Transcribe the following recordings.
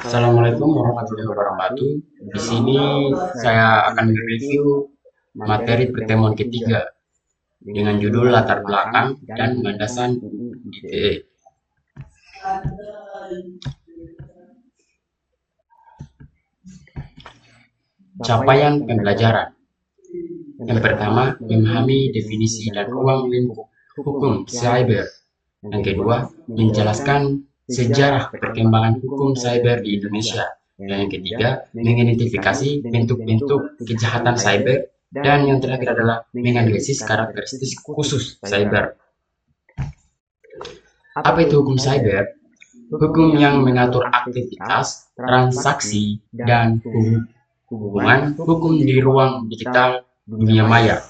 Assalamualaikum warahmatullahi wabarakatuh. Di sini saya akan mereview materi pertemuan ketiga dengan judul latar belakang dan landasan ITE. Capaian pembelajaran. Yang pertama, memahami definisi dan ruang lingkup hukum cyber. Yang kedua, menjelaskan sejarah perkembangan hukum cyber di Indonesia. Dan yang ketiga, mengidentifikasi bentuk-bentuk kejahatan cyber. Dan yang terakhir adalah menganalisis karakteristik khusus cyber. Apa itu hukum cyber? Hukum yang mengatur aktivitas, transaksi, dan hubungan hukum di ruang digital dunia maya.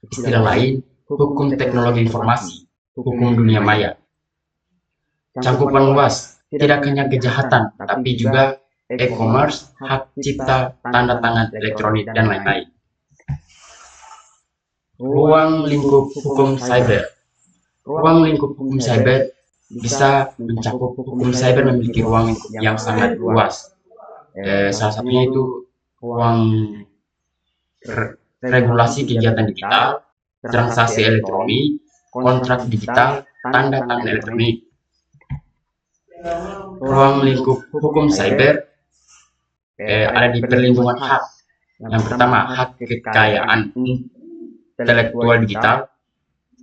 Istilah lain, hukum teknologi informasi, hukum dunia maya. Cakupan luas, tidak hanya kejahatan, tapi juga e-commerce, hak cipta, tanda tangan elektronik, dan lain-lain. Ruang lingkup hukum cyber. Ruang lingkup hukum cyber bisa mencakup hukum cyber memiliki ruang lingkup yang sangat luas. Salah satunya itu ruang regulasi kegiatan digital, transaksi elektronik, kontrak digital, tanda tangan elektronik. Ruang lingkup hukum cyber ada di perlindungan hak. Yang pertama, hak kekayaan intelektual digital,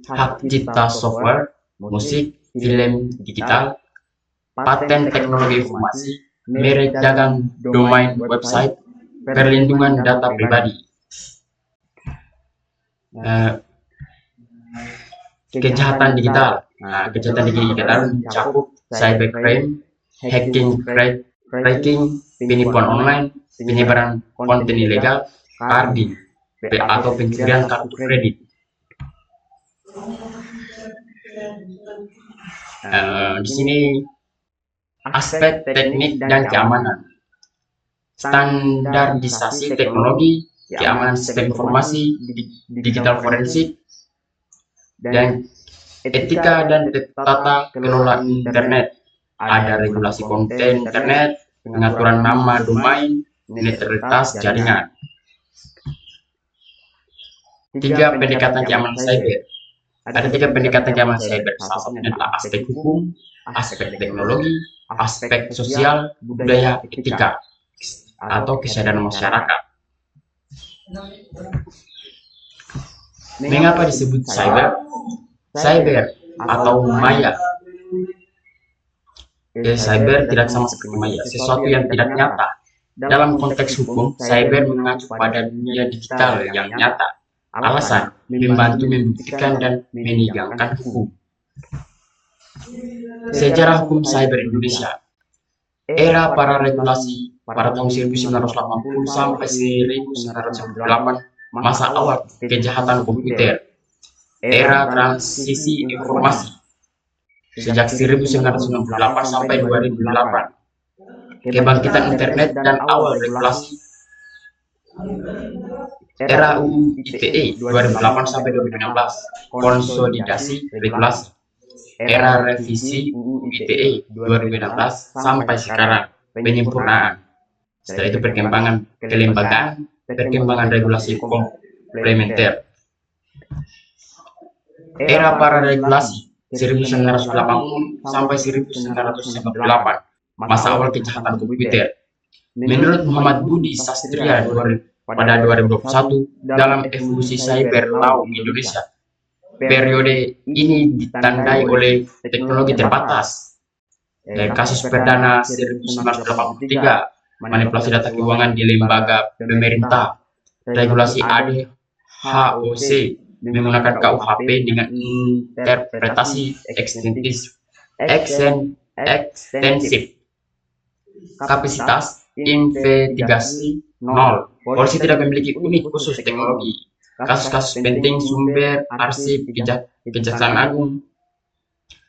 hak cipta software, musik, film digital, paten teknologi informasi, merek dagang, domain website, perlindungan data pribadi. Kejahatan digital. Kejahatan digital mencakup cybercrime, hacking, cracking, penipuan online, penyebaran konten ilegal, carding, atau pencurian kartu kredit. Di sini aspek teknik dan keamanan, standarisasi teknologi, keamanan sistem informasi, digital forensik, dan etika dan tata kelola internet. Ada regulasi konten internet, pengaturan nama domain, netralitas jaringan. 3 pendekatan keamanan cyber. Ada 3 pendekatan keamanan cyber. Salah satunya adalah aspek hukum, aspek teknologi, aspek sosial, budaya, etika, atau kesadaran masyarakat. Mengapa disebut cyber? Cyber atau maya. Cyber tidak sama seperti maya, sesuatu yang tidak nyata. Dalam konteks hukum, cyber mengacu pada dunia digital yang nyata. Alasan, membantu membuktikan dan menegakkan hukum. Sejarah hukum cyber Indonesia. Era para regulasi pada tahun 1980 sampai 1998, masa awal kejahatan komputer. Era transisi informasi sejak 1998 sampai 2008. Kebangkitan internet dan awal regulasi. Era UU ITE 2008 sampai 2016. Konsolidasi regulasi. Era revisi UU ITE 2016 sampai sekarang. Penyempurnaan. Setelah itu perkembangan kelembagaan, perkembangan regulasi komplementer. Era para regulasi 1980 sampai 1998, masa awal kejahatan komputer. Menurut Muhammad Budi Sastria pada 2021 dalam evolusi cyber law Indonesia, periode ini ditandai oleh teknologi terbatas. Kasus perdana 1983, manipulasi data keuangan di lembaga pemerintah, regulasi ADHOC menggunakan KUHP dengan interpretasi ekstensif. Kapasitas investigasi 0. Polisi tidak memiliki unit khusus teknologi. Kasus-kasus penting sumber arsip Kejaksaan Agung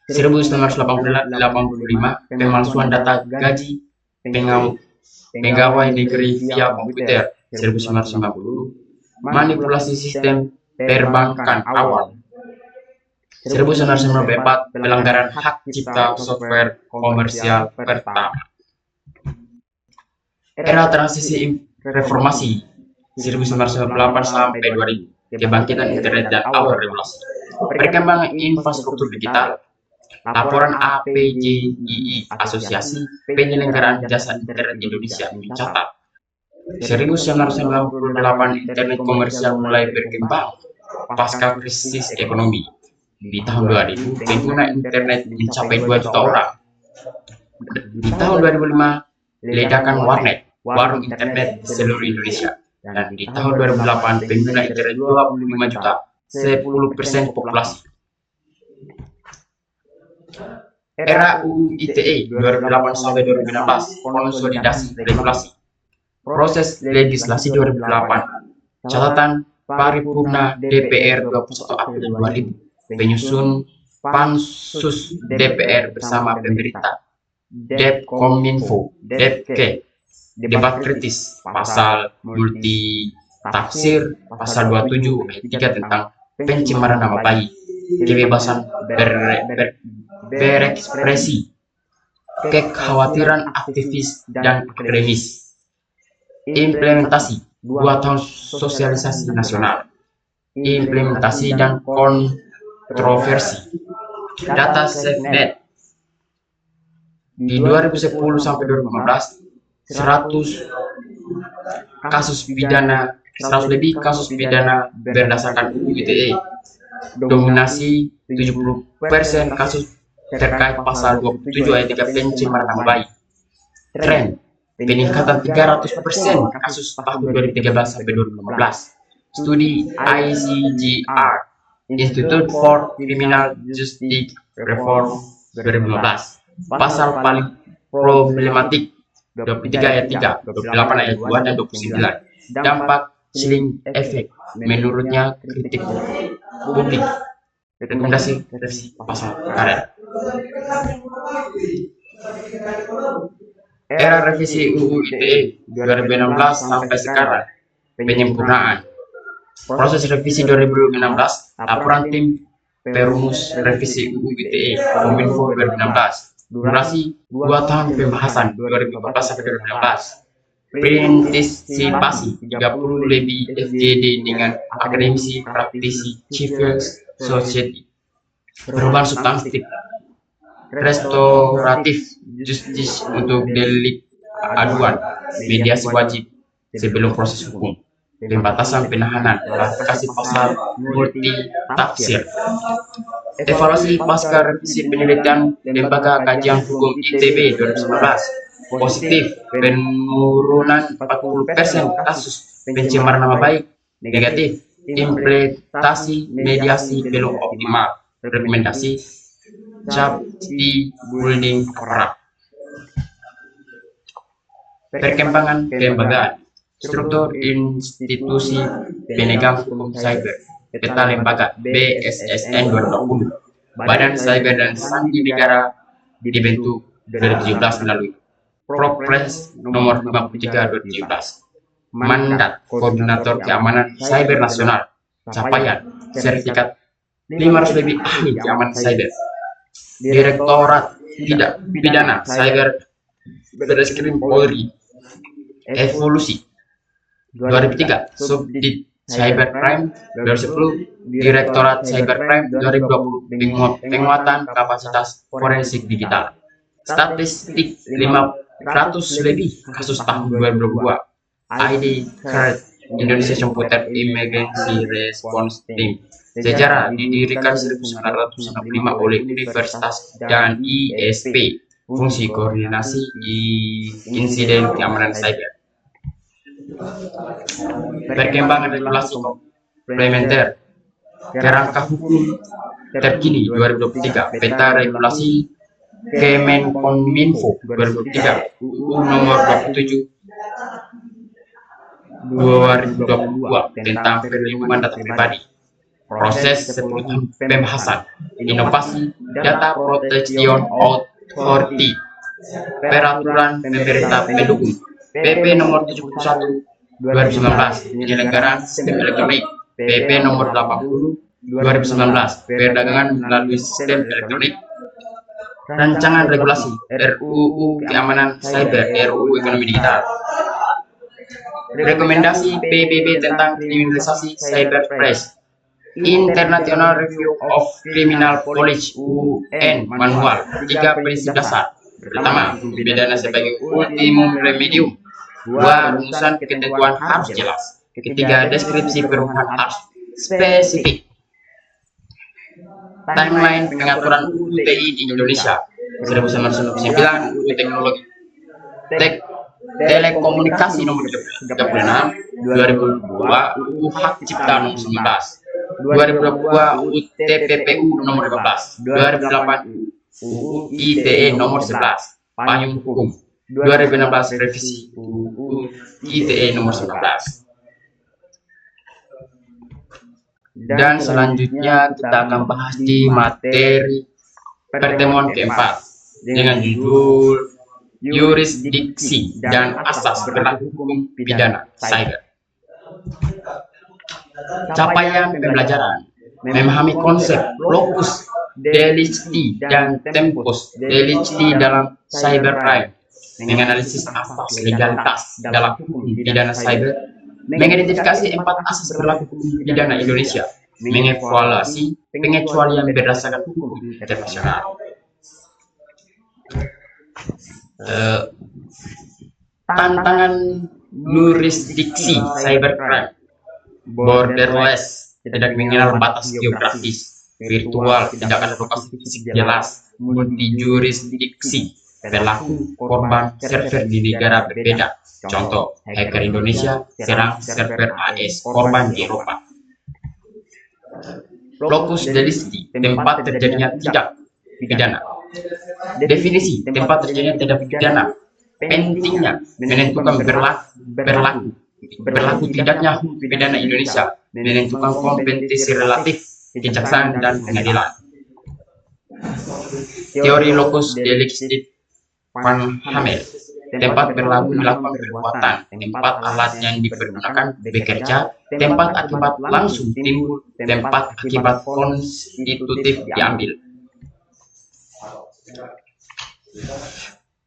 1985, pemalsuan data gaji pegawai negeri via komputer 1950, manipulasi sistem perbankan awal 1994, pelanggaran hak cipta software komersial pertama. Era transisi reformasi 1998 sampai 2000, kebangkitan internet dan awal regulasi. Perkembangan infrastruktur digital. Laporan APJII Asosiasi Penyelenggaraan Jasa Internet Indonesia mencatat 1998 internet komersial mulai berkembang pasca krisis ekonomi. Di tahun 2000, pengguna internet mencapai 2 juta orang. Di tahun 2005, ledakan warnet, warung internet di seluruh Indonesia. Dan di tahun 2008, pengguna internet 25 juta, 10% populasi. Era UU ITE 2008 sampai 2016, konsolidasi regulasi. Proses legislasi 2008, catatan paripurna DPR 21 April 2000, penyusun Pansus DPR bersama pemerintah, Depkominfo, Depke, debat kritis, pasal multi tafsir, pasal 27 ayat 3 tentang pencemaran nama baik, kebebasan berekspresi, kekhawatiran aktivis dan akademis, implementasi 2 tahun sosialisasi nasional, implementasi dan kontroversi, data SafeNet. Di 2010 sampai 2015, 100 lebih kasus pidana berdasarkan UU ITE. Dominasi 70% kasus terkait pasal 27 ayat 3 pencemaran nama baik. Tren peningkatan 300% kasus tahun 2013 sampai 2015. Studi ICGR, Institute for Criminal Justice Reform 2015. Pasal paling problematik 23 ayat 3, 28 ayat 2, dan 29. Dampak chilling effect menurutnya kritik publik. Rekomendasi revisi pasal karet. Era revisi UU ITE 2016 sampai sekarang. Penyempurnaan. Proses revisi 2016, laporan tim perumus revisi UU ITE Kominfo 2016. Durasi 2 tahun pembahasan 2014 sampai 2016. Partisipasi 30 lebih FGD dengan akademisi, praktisi, civil society. Perubahan substantif, restoratif justice untuk delik aduan, mediasi wajib sebelum proses hukum, pembatasan penahanan, klasifikasi pasal multi tafsir. Evaluasi pasca revisi penelitian Lembaga Kajian Hukum ITB 2019, positif penurunan 40% kasus pencemaran nama baik. Negatif, implementasi mediasi belum optimal. Rekomendasi Capti Building Aparat. Perkembangan kelembagaan, struktur institusi penegak hukum cyber, peta lembaga BSSN 2020, Badan Cyber dan Sandi Negara dibentuk 2017 melalui Propres nomor 53 2017. Mandat Koordinator Keamanan Cyber Nasional, capaian sertifikat 500 lebih ahli keamanan cyber. Direktorat Tindak Pidana Cyber Barreskrim Polri, evolusi 2003, Subdit Cybercrime 2010, Direktorat Cybercrime 2020, penguatan kapasitas forensik digital. Statistik 500 lebih kasus tahun 2022. ID Card Indonesia Computer Emergency Response Team. Sejarah didirikan 1995 oleh Universitas dan ISP. Fungsi koordinasi insiden keamanan cyber. Perkembangan regulasi komplementer. Kerangka hukum terkini 2023. Peta regulasi Kemenkominfo 2023. UU nomor 27 2022 tentang perlindungan data pribadi. Proses 10 tahun pembahasan. Inovasi Data Protection Authority. Peraturan pemerintah pendukung. PP nomor 71 2019 penyelenggaraan sistem elektronik. PP nomor 80 2019 perdagangan melalui sistem elektronik. Rancangan regulasi RUU Keamanan Cyber, RUU Ekonomi Digital. Rekomendasi PBB tentang kriminalisasi cyberpress, International Review of Criminal Policy UN Manual, 3 prinsip dasar. Pertama, pidana sebagai ultimum remedium. 2. Rumusan ketentuan harus jelas. Ketiga, deskripsi perubahan harus spesifik. Timeline pengaturan UU TI di Indonesia 1999, UU Teknologi Telekomunikasi nomor 36, 2002 UU Hak Cipta nomor 19, 2022 UU TPPU nomor 15, 2008 UU ITE nomor 11, payung hukum, 2016 revisi UU ITE nomor 19. Dan selanjutnya kita akan bahas di materi pertemuan keempat dengan judul yurisdiksi dan asas berlaku hukum pidana cyber. Capaian pembelajaran memahami konsep locus delicti dan tempus delicti dalam cybercrime, menganalisis asas legalitas dalam hukum pidana cyber, mengidentifikasi 4 asas berlaku hukum pidana Indonesia, mengevaluasi pengecualian berdasarkan hukum internasional. Tantangan yurisdiksi cybercrime, borderless, tidak mengenal batas geografis, virtual, tidak ada lokasi fisik jelas, multijurisdiksi, berlaku korban server di negara berbeda. Contoh, hacker Indonesia serang server AS korban di Eropa. Locus delicti, tempat terjadinya tidak pidana. Definisi tempat terjadinya tidak pidana. Pentingnya menentukan berlaku tidaknya hukum pidana Indonesia, menentukan kompetensi relatif kejaksaan dan pengadilan. Teori locus delicti Van Hamel, tempat berlaku melakukan perbuatan, tempat alat yang dipergunakan bekerja, tempat akibat langsung timbul, tempat akibat konstitutif diambil.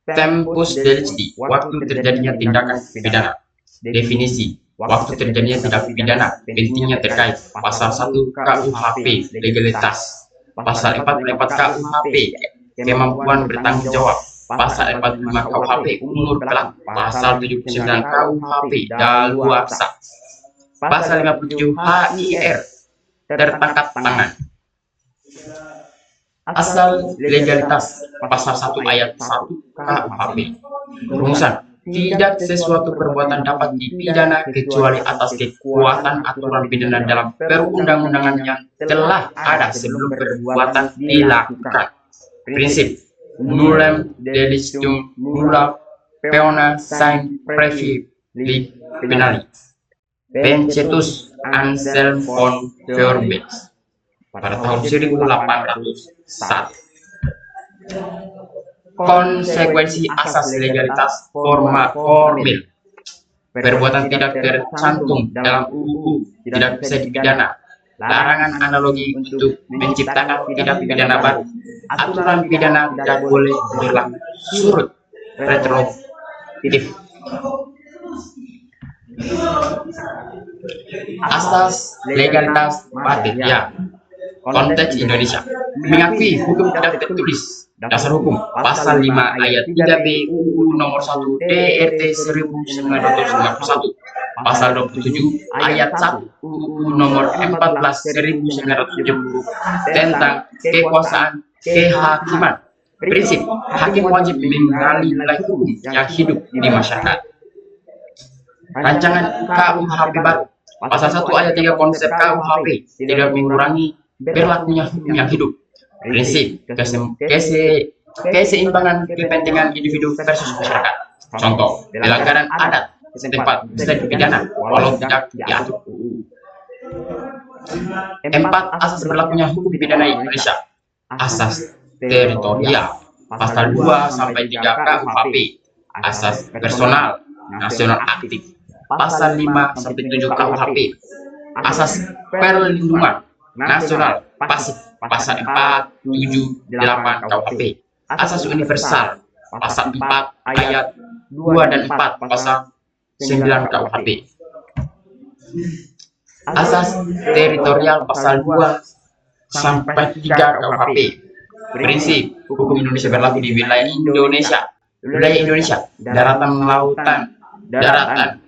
Tempus delicti, waktu terjadinya tindakan pidana. Definisi, waktu terjadinya tindak pidana, pentingnya terkait pasal 1 KUHP, legalitas, pasal 44 KUHP, kemampuan bertanggung jawab, pasal 45 KUHP, umur pelaku, pasal 79 KUHP, daluarsa, pasal 57 HIR, tertangkap tangan. Asal legalitas, pasal 1 ayat 1 KUHP. Rumusan, tidak sesuatu perbuatan dapat dipidana kecuali atas kekuatan aturan pidana dalam perundang-undangan yang telah ada sebelum perbuatan dilakukan. Prinsip, nullum delictum nulla peona sine praevi penali. Pencetus Anselm von Feuerbach pada tahun 1801. Konsekuensi asas legalitas formil. Perbuatan tidak tercantum dalam UU tidak bisa dipidana. Larangan analogi untuk menciptakan tindak pidana baru. Aturan pidana tidak boleh berlaku surut retroaktif. Asas legalitas material. Konteks Indonesia mengakui hukum tidak tertulis. Dasar hukum pasal 5 ayat 3B UU nomor 1 DRT 1991, pasal 27 ayat 1 UU nomor 14 1970 tentang kekuasaan kehakiman. Prinsip, hakim wajib mengenali nilai hukum yang hidup di masyarakat. Rancangan KUHP baru, pasal 1 ayat 3 konsep KUHP tidak mengurangi berlakunya hukum yang hidup. Prinsip, keseimbangan kepentingan individu versus masyarakat. Contoh, pelanggaran adat setempat bisa dipidana walau tidak diatur UU. 4 asas berlakunya hukum pidana Indonesia. Asas teritorial, pasal 2 sampai 3 KUHP. Asas personal, nasional aktif, pasal 5 sampai 7 KUHP. Asas perlindungan nasional pasif, pasal 4, 7, 8 KUHP. Asas universal, pasal 4 ayat 2 dan 4 pasal 9 KUHP. Asas teritorial pasal 2 sampai 3 KUHP. Prinsip hukum Indonesia berlaku di wilayah Indonesia. Wilayah Indonesia, daratan, lautan, daratan,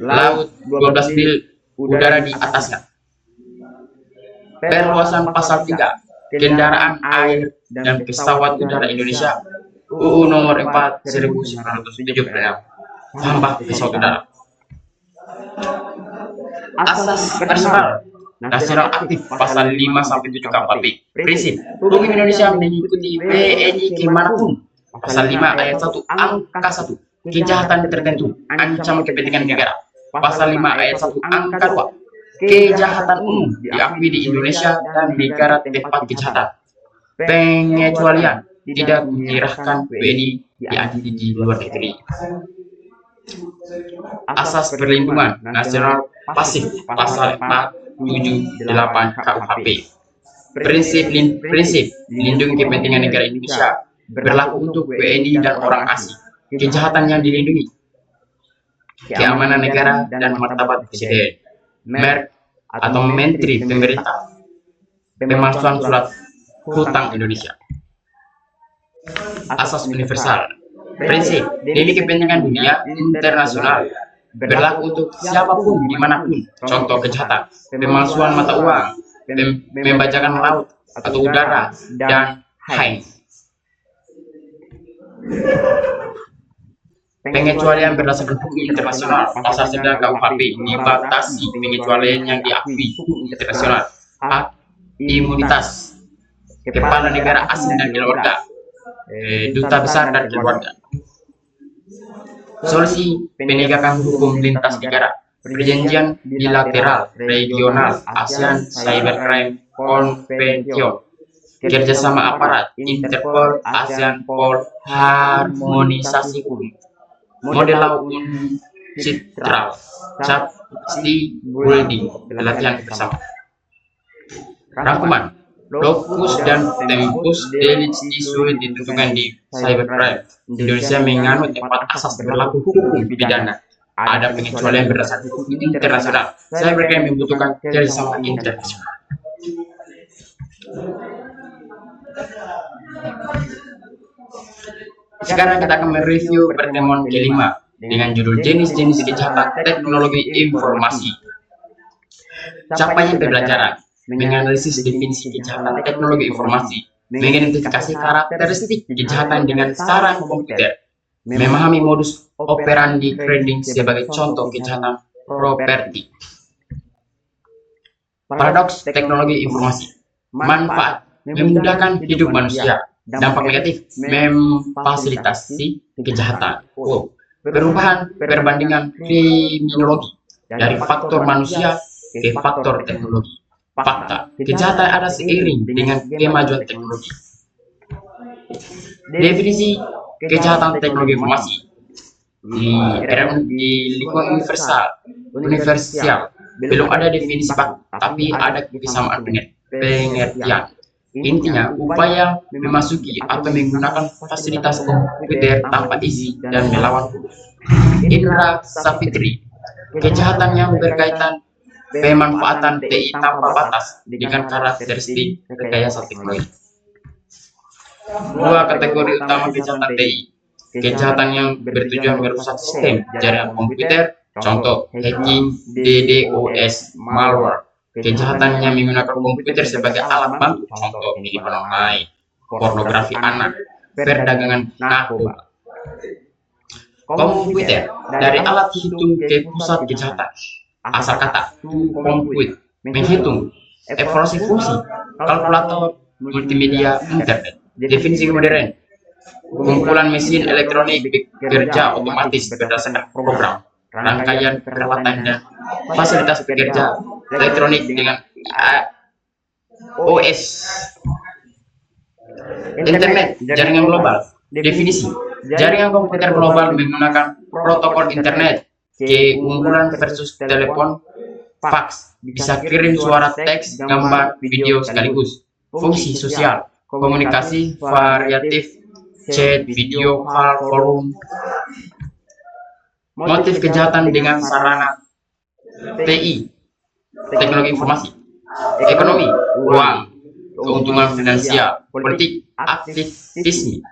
laut, 12 mil, udara di atasnya. Perluasan pasal 3, kendaraan air dan pesawat udara Indonesia, UU nomor 4 1976, tambah pesawat udara. Asas personal nasional aktif pasal 5 sampai 7 KUHP. Prinsip hukum Indonesia mengikuti WNI kemanapun. Pasal 5 ayat 1 angka 1, kejahatan tertentu ancaman kepentingan negara. Pasal 5 ayat 1 angka 2, kejahatan umum diakui di Indonesia dan negara tempat kejahatan. Pengecualian tidak menyerahkan WNI diadili di luar negeri. Asas perlindungan nasional pasif pasal 4, 7, 8 KUHP. Prinsip melindungi kepentingan negara Indonesia berlaku untuk WNI dan orang asing. Kejahatan yang dilindungi, keamanan negara dan martabat presiden, merek atau menteri pemerintah, pemalsuan surat hutang Indonesia. Asas universal. Prinsip demi kepentingan dunia internasional berlaku untuk siapapun dimanapun. Contoh kejahatan, pemalsuan mata uang, membajakan laut atau udara, dan hain. Pengecualian berdasarkan hukum internasional. Pasal 9 KUHP dibatasi pengecualian yang diakui hukum internasional. Hak imunitas kepala negara asing dan keluarga, duta besar dan keluarga. Solusi penegakan hukum lintas negara. Perjanjian bilateral regional ASEAN Cybercrime Convention, kerjasama aparat Interpol, ASEAN Pol, harmonisasi hukum, model laut citral, safety building, pelatihan bersama. Rangkuman, lokus dan tempus delicti ditentukan di cybercrime. Indonesia menganut 4 asas berlaku hukum pidana. Ada pengecualian berdasarkan hukum internasional. Cybercrime membutuhkan kerjasama internasional. Sekarang kita akan mereview pertemuan kelima dengan judul jenis-jenis kejahatan teknologi informasi. Capaian pembelajaran menganalisis definisi kejahatan teknologi informasi, mengidentifikasi karakteristik kejahatan dengan sarana komputer, memahami modus operandi trading sebagai contoh kejahatan properti. Paradoks teknologi informasi. Manfaat memudahkan hidup manusia. Dampak negatif memfasilitasi kejahatan. Perubahan perbandingan kriminologi dari faktor manusia ke faktor teknologi. Fakta, kejahatan ada seiring dengan kemajuan teknologi. Definisi kejahatan teknologi informasi di lingkungan universal belum ada definisi pasti, tapi ada kesamaan pengertian. Intinya, upaya memasuki atau menggunakan fasilitas komputer tanpa izin dan melawan hukum. Indra Safitri, kejahatan yang berkaitan pemanfaatan TI tanpa batas dengan karakteristik rekayasa teknologi. 2 kategori utama kejahatan TI. Kejahatan yang bertujuan merusak sistem jaringan komputer, contoh hacking, DDoS, malware. Kejahatan yang menggunakan komputer sebagai alat bantu, contoh penipuan online, pornografi anak, perdagangan narkoba. Komputer dari alat hitung ke pusat kejahatan. Asal kata to compute, menghitung, evaluasi fungsi, kalkulator, multimedia, internet. Definisi modern, kumpulan mesin elektronik bekerja otomatis berdasarkan program, rangkaian peralatan dan fasilitas bekerja elektronik dengan OS. Internet, jaringan global. Definisi, jaringan komputer global menggunakan protokol internet. Keunggulan versus telepon, fax, bisa kirim suara, teks, gambar, video sekaligus. Fungsi sosial, komunikasi variatif, chat, video, call, forum. motif kejahatan dengan sarana TI, teknologi informasi, ekonomi, uang, keuntungan finansial, politik, aktivisme,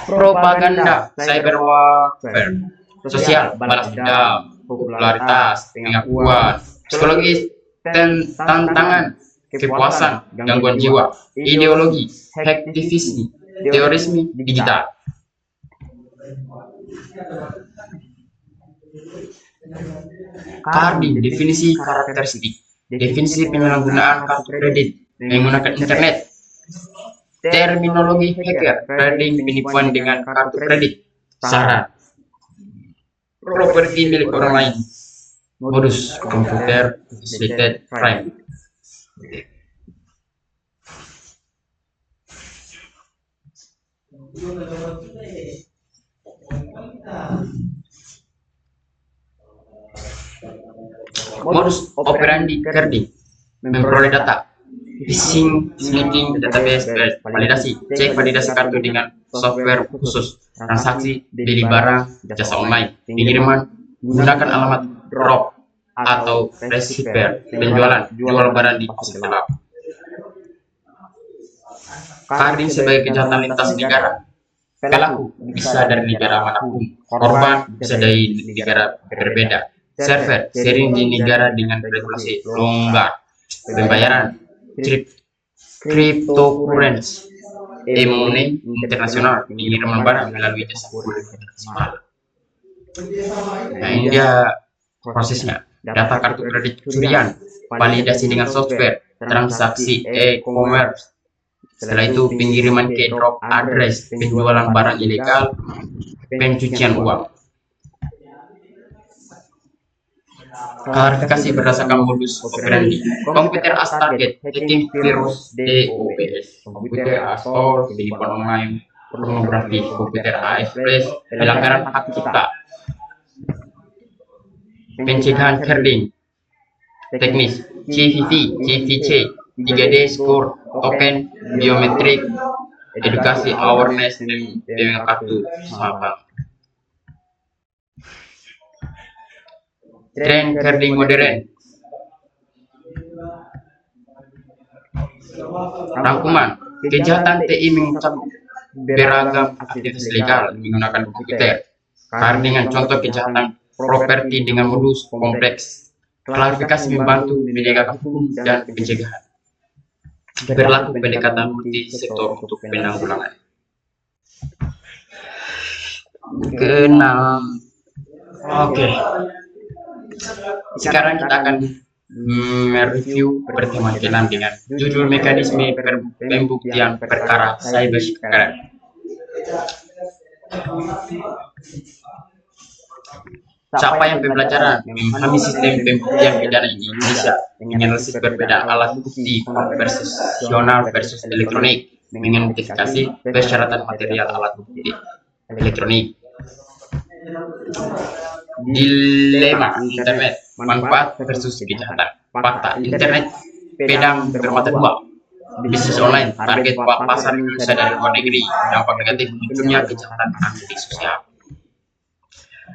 propaganda, cyber warfare, sosial, balas dendam, popularitas, pengakuan, psikologis, tantangan, kepuasan, gangguan jiwa, ideologi, hacktivisme, terorisme digital. Carding, definisi karakteristik, definisi penyalahgunaan kartu kredit menggunakan internet, terminologi hacker, carding penipuan dengan kartu kredit, syarat, properti milik orang lain, modus komputer associated crime. Modus operandi carding, memperoleh data, phishing, sniffing database, validasi, cek validasi kartu dengan software khusus, transaksi, beli barang, jasa online, pengiriman, menggunakan alamat drop atau receiver, penjualan, jual barang di pasar gelap. Carding sebagai kejahatan lintas negara. Pelaku bisa dari negara manapun, korban bisa dari negara berbeda. Server sering di negara dengan regulasi longgar. Pembayaran cryptocurrency, e-money internasional, pengiriman barang melalui jasa kurir internasional. Nah, ini dia prosesnya. Data kartu kredit curian, validasi dengan software, transaksi e-commerce. Setelah itu pengiriman ke drop address, penjualan barang ilegal, pencucian uang. Klarifikasi berdasarkan modus operandi. Komputer as target, hacking virus DOS. Komputer as source, penipuan online, pornografi, komputer as flash, pelanggaran hak cipta. Pencegahan carding. Teknis, CVV, CVC, 3D score, token, biometrik, edukasi, awareness, dengan kartu sahabat. Tren carding modern. Rangkuman, kejahatan TI mencakup beragam aktivitas legal menggunakan komputer. Cardingan contoh kejahatan properti dengan modus kompleks. Klarifikasi membantu menegakkan hukum dan pencegahan. Berlaku pendekatan multi sektor untuk penanggulangan. Keenam. Oke. Sekarang kita akan mereview pertemuan ke-6 dengan judul mekanisme pembuktian perkara cybercrime. Capaian pembelajaran memahami sistem pembuktian pidana di Indonesia, menganalisis perbedaan alat bukti konvensional versus elektronik, mengidentifikasi persyaratan material alat bukti elektronik. Dilema internet, manfaat versus kejahatan. Fakta, internet pedang bermata dua. Bisnis online, target pasar Indonesia dari luar negeri, dampak negatif munculnya kejahatan media sosial.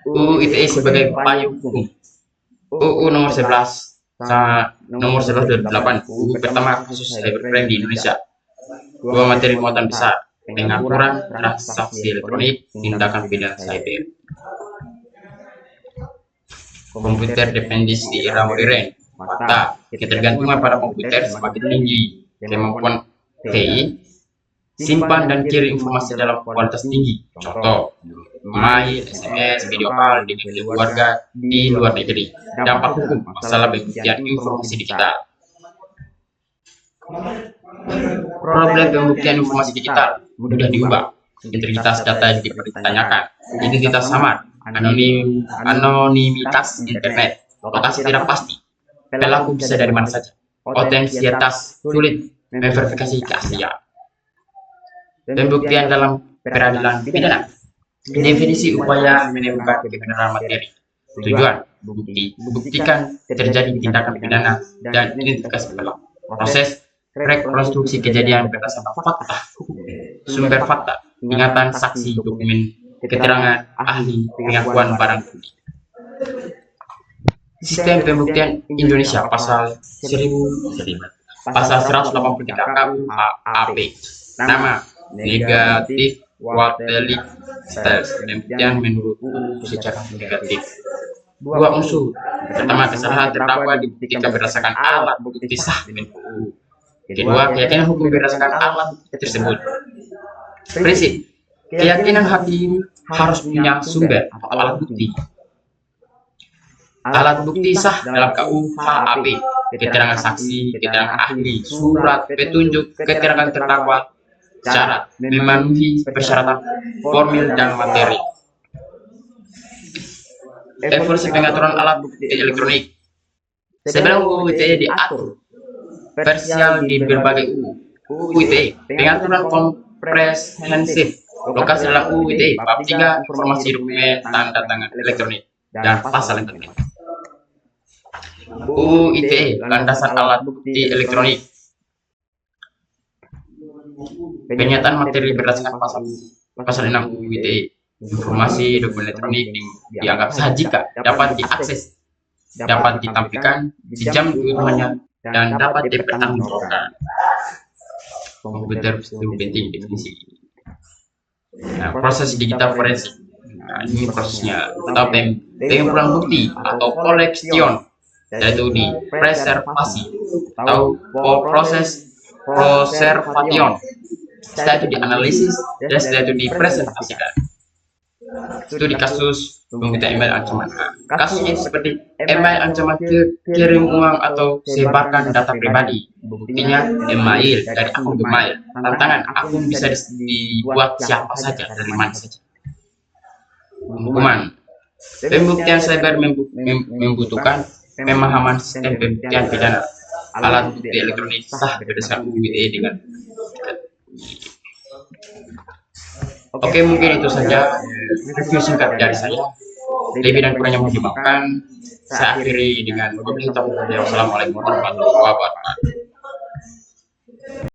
UU ITE sebagai payung hukum. UU nomor 11 2008, UU pertama kasus cybercrime di Indonesia. Dua materi muatan besar, pengaturan transaksi elektronik, tindakan pidana cyber. Komputer dependensi di era modern. Fakta, ketergantungan pada komputer semakin tinggi. Kemampuan TI simpan dan kirim informasi dalam kualitas tinggi. Contoh, mail, SMS, video call dengan keluarga di luar negeri. Dampak hukum, masalah pembuktian informasi digital. Problem pembuktian informasi digital mudah diubah. Integritas data dipertanyakan. Identitas samar, anonimitas internet, lokasi tidak pasti. Pelaku bisa dari mana saja. Otentisitas sulit memverifikasi keaslian. Pembuktian dalam peradilan pidana. Definisi upaya menemukan kebenaran materi. Tujuan, buktikan terjadi tindakan pidana dan identifikasi pelaku. Proses, rekonstruksi kejadian berdasarkan fakta, sumber fakta, ingatan saksi, dokumen keterangan ahli, pengakuan barang bukti. Sistem pembuktian Indonesia pasal 183 KUHP. Nama, negatif, Wartelik, pembuktian menurut UU secara negatif. Dua unsur. Pertama, kesalahan terdakwa dibuktikan berdasarkan alat bukti sah menurut UU. Kedua, keyakinan hukum berdasarkan alat bukti tersebut. Prinsip, keyakinan hakim harus punya sumber atau alat bukti. Alat bukti sah dalam KUHP, keterangan saksi, keterangan ahli, surat petunjuk, keterangan terdakwa, syarat memenuhi persyaratan formil dan materi. Evolusi pengaturan alat bukti elektronik. Sebelum UU ITE diatur parsial di berbagai UU ITE, pengaturan komprehensif lokasi dalam UU ITE bab 3 informasi dokumen tanda tangan elektronik dan pasal elektronik. UU ITE landasan alat bukti elektronik. Pernyataan materi berdasarkan pasal 6 UU ITE. Informasi dokumen elektronik dianggap sah jika dapat diakses, dapat ditampilkan, dijamin keutuhannya, dan dapat dipertanggungjawabkan. Komputer itu penting definisi. Nah, proses digital forensik. Nah, ini prosesnya atau pengumpulan bukti atau collection, yaitu di preservasi atau proses preservation. Setelah itu dianalisis dan setelah itu dipresentasikan. Itu di kasus pembuktian email ancaman. Kasusnya seperti email ancaman kirim uang atau sebarkan data pribadi. Buktinya email dari akun Gmail. Tantangan akun bisa dibuat siapa saja dari mana saja. Hukuman. Pembuktian cyber membutuhkan pemahaman sistem pembuktian pidana. Alat bukti elektronik sah berdasarkan UU ITE dengan Oke, mungkin itu saja review singkat dari saya. Lebih dan kurangnya mohon dimaafkan. Saya akhiri dengan wabillahi taufiq. Wassalamualaikum warahmatullahi wabarakatuh.